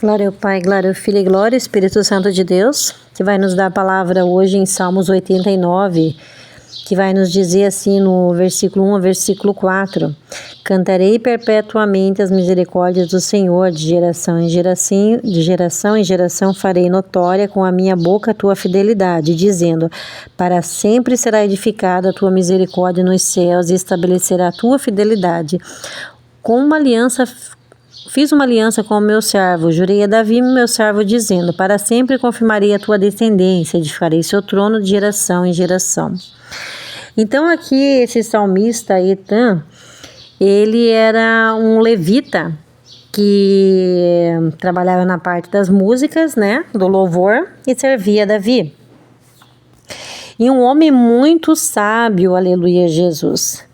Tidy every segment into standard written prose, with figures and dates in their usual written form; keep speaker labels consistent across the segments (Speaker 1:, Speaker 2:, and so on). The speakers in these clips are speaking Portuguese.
Speaker 1: Glória ao Pai, glória ao Filho e glória ao Espírito Santo de Deus, que vai nos dar a palavra hoje em Salmos 89, que vai nos dizer assim no versículo 1 ao versículo 4: Cantarei perpetuamente as misericórdias do Senhor, de geração em geração farei notória com a minha boca a tua fidelidade, dizendo: para sempre será edificada a tua misericórdia nos céus e estabelecerá a tua fidelidade. Fiz uma aliança com o meu servo, jurei a Davi, meu servo, dizendo: para sempre confirmarei a tua descendência, edificarei seu trono de geração em geração. Então aqui esse salmista Etan, ele era um levita que trabalhava na parte das músicas, né, do louvor, e servia a Davi. E um homem muito sábio, aleluia Jesus.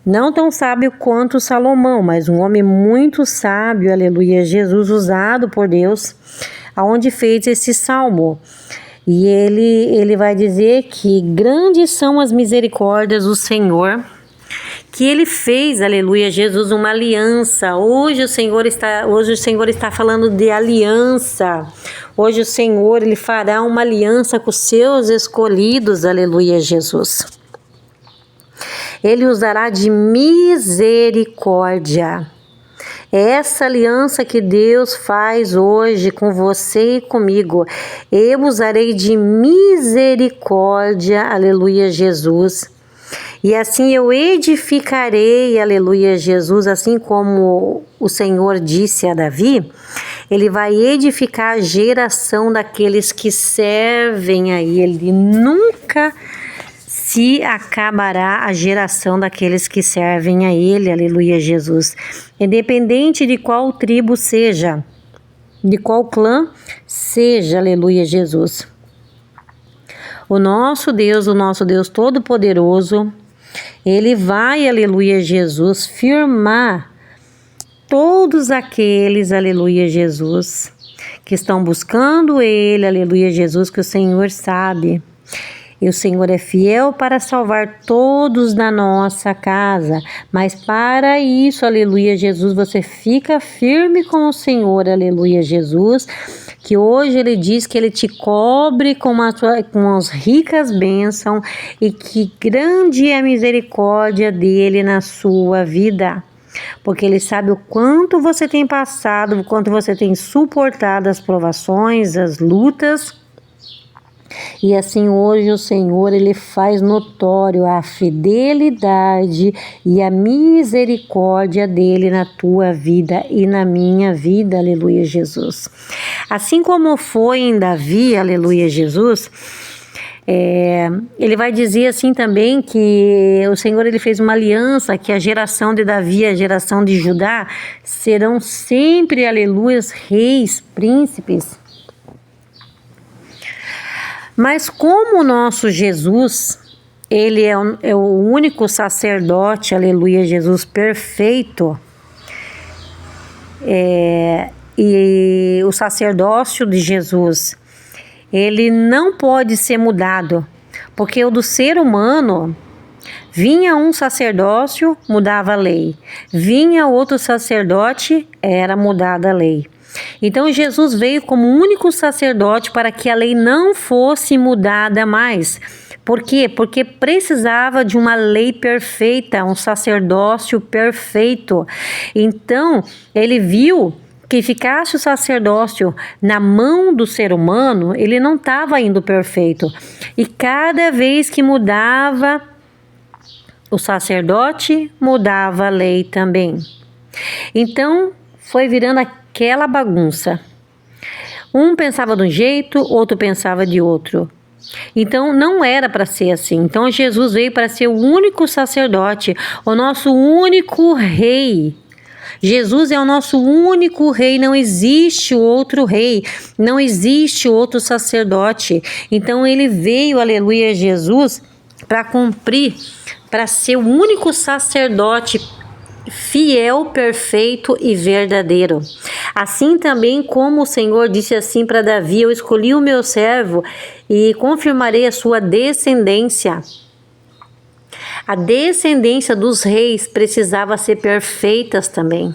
Speaker 1: Não tão sábio quanto Salomão, mas um homem muito sábio, aleluia, Jesus, usado por Deus, aonde fez esse salmo. E ele vai dizer que grandes são as misericórdias do Senhor, que ele fez, aleluia, Jesus, uma aliança. Hoje o Senhor está falando de aliança. Hoje o Senhor, ele fará uma aliança com os seus escolhidos, aleluia, Jesus. Ele usará de misericórdia. Essa aliança que Deus faz hoje com você e comigo. Eu usarei de misericórdia, aleluia, Jesus. E assim eu edificarei, aleluia, Jesus, assim como o Senhor disse a Davi, ele vai edificar a geração daqueles que servem a Ele. Nunca se acabará a geração daqueles que servem a Ele, aleluia, Jesus. Independente de qual tribo seja, de qual clã seja, aleluia, Jesus. O nosso Deus Todo-Poderoso, Ele vai, aleluia, Jesus, firmar todos aqueles, aleluia, Jesus, que estão buscando Ele, aleluia, Jesus, que o Senhor sabe. E o Senhor é fiel para salvar todos da nossa casa. Mas para isso, aleluia, Jesus, você fica firme com o Senhor, aleluia, Jesus. Que hoje Ele diz que Ele te cobre com as ricas bênçãos e que grande é a misericórdia dEle na sua vida. Porque Ele sabe o quanto você tem passado, o quanto você tem suportado as provações, as lutas. E assim hoje o Senhor, Ele faz notório a fidelidade e a misericórdia dEle na tua vida e na minha vida, aleluia, Jesus. Assim como foi em Davi, aleluia, Jesus, ele vai dizer assim também que o Senhor, Ele fez uma aliança, que a geração de Davi, a geração de Judá, serão sempre, aleluia, reis, príncipes. Mas como o nosso Jesus, Ele é o único sacerdote, aleluia, Jesus, perfeito, e o sacerdócio de Jesus, ele não pode ser mudado, porque o do ser humano, vinha um sacerdócio, mudava a lei, vinha outro sacerdote, era mudada a lei. Então Jesus veio como único sacerdote para que a lei não fosse mudada mais. Por quê? Porque precisava de uma lei perfeita, um sacerdócio perfeito. Então ele viu que ficasse o sacerdócio na mão do ser humano, ele não estava indo perfeito. E cada vez que mudava o sacerdote, mudava a lei também. Então foi virando aquela bagunça. Um pensava de um jeito, outro pensava de outro. Então não era para ser assim. Então Jesus veio para ser o único sacerdote, o nosso único rei. Jesus é o nosso único rei, não existe outro rei, não existe outro sacerdote. Então ele veio, aleluia, Jesus, para cumprir, para ser o único sacerdote fiel, perfeito e verdadeiro. Assim também como o Senhor disse assim para Davi: eu escolhi o meu servo e confirmarei a sua descendência. A descendência dos reis precisava ser perfeitas também.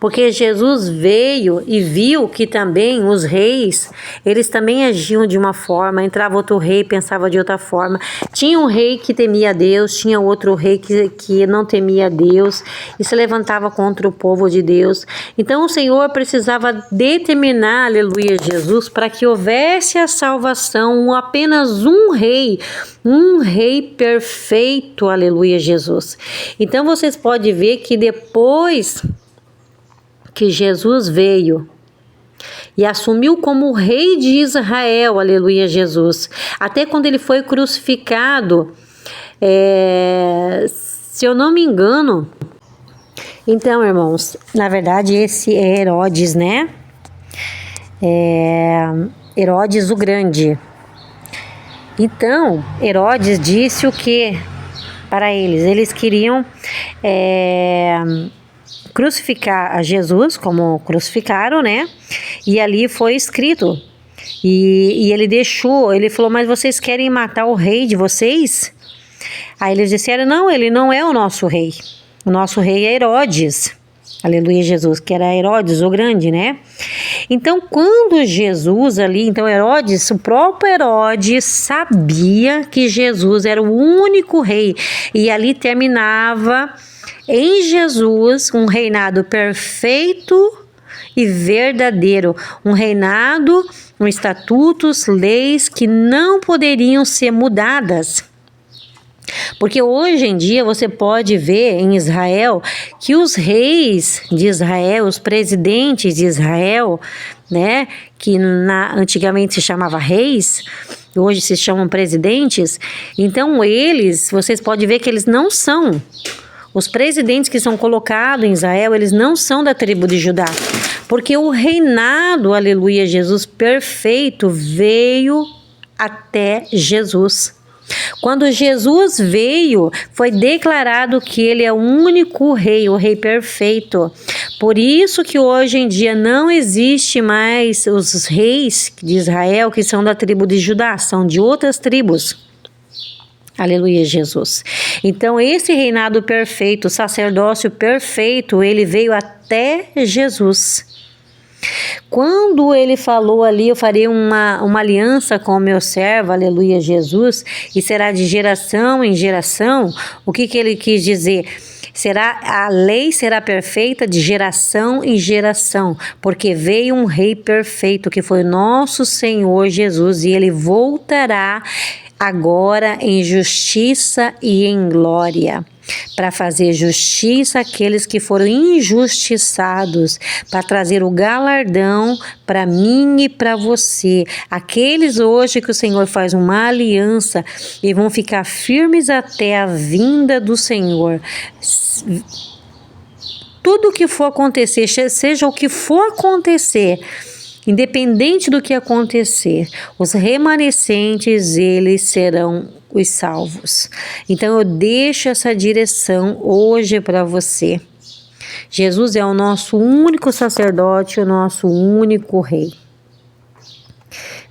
Speaker 1: Porque Jesus veio e viu que também os reis, eles também agiam de uma forma, entrava outro rei, pensava de outra forma. Tinha um rei que temia a Deus, tinha outro rei que não temia a Deus e se levantava contra o povo de Deus. Então o Senhor precisava determinar, aleluia, Jesus, para que houvesse a salvação, apenas um rei perfeito, aleluia, Jesus. Então vocês podem ver que depois que Jesus veio e assumiu como rei de Israel, aleluia, Jesus, até quando ele foi crucificado, se eu não me engano, então, irmãos, na verdade esse é Herodes, né? Herodes o Grande. Então, Herodes disse o que para eles? Eles queriam crucificar a Jesus, como crucificaram, né? E ali foi escrito. E ele falou, mas vocês querem matar o rei de vocês? Aí eles disseram, não, ele não é o nosso rei. O nosso rei é Herodes. Aleluia, Jesus, que era Herodes o Grande, né? Então, quando Jesus ali, então Herodes, o próprio Herodes sabia que Jesus era o único rei. E ali terminava em Jesus um reinado perfeito e verdadeiro. Um reinado com estatutos, leis que não poderiam ser mudadas. Porque hoje em dia você pode ver em Israel que os reis de Israel, os presidentes de Israel, né, que antigamente se chamava reis, hoje se chamam presidentes, então vocês podem ver que eles não são, os presidentes que são colocados em Israel, eles não são da tribo de Judá, porque o reinado, aleluia, Jesus perfeito veio até Jesus. Quando Jesus veio, foi declarado que ele é o único rei, o rei perfeito. Por isso que hoje em dia não existe mais os reis de Israel que são da tribo de Judá, são de outras tribos. Aleluia, Jesus. Então esse reinado perfeito, sacerdócio perfeito, ele veio até Jesus. Quando ele falou ali, eu farei uma aliança com o meu servo, aleluia, Jesus, e será de geração em geração. O que ele quis dizer? A lei será perfeita de geração em geração, porque veio um rei perfeito, que foi nosso Senhor Jesus, e ele voltará agora em justiça e em glória, para fazer justiça àqueles que foram injustiçados, para trazer o galardão para mim e para você. Aqueles hoje que o Senhor faz uma aliança e vão ficar firmes até a vinda do Senhor. Tudo o que for acontecer, seja o que for acontecer, independente do que acontecer, os remanescentes, eles serão os salvos. Então eu deixo essa direção hoje para você. Jesus é o nosso único sacerdote, o nosso único rei.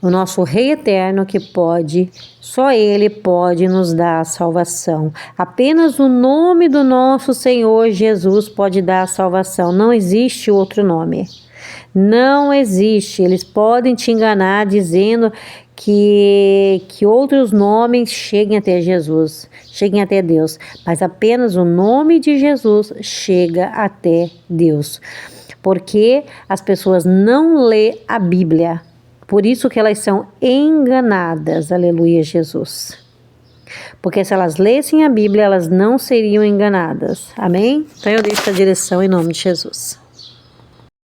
Speaker 1: O nosso rei eterno só ele pode nos dar a salvação. Apenas o nome do nosso Senhor Jesus pode dar a salvação. Não existe outro nome. Não existe. Eles podem te enganar dizendo que outros nomes cheguem até Jesus, cheguem até Deus, mas apenas o nome de Jesus chega até Deus, porque as pessoas não lêem a Bíblia, por isso que elas são enganadas, aleluia, Jesus. Porque se elas lessem a Bíblia, elas não seriam enganadas, amém? Então eu deixo a direção em nome de Jesus.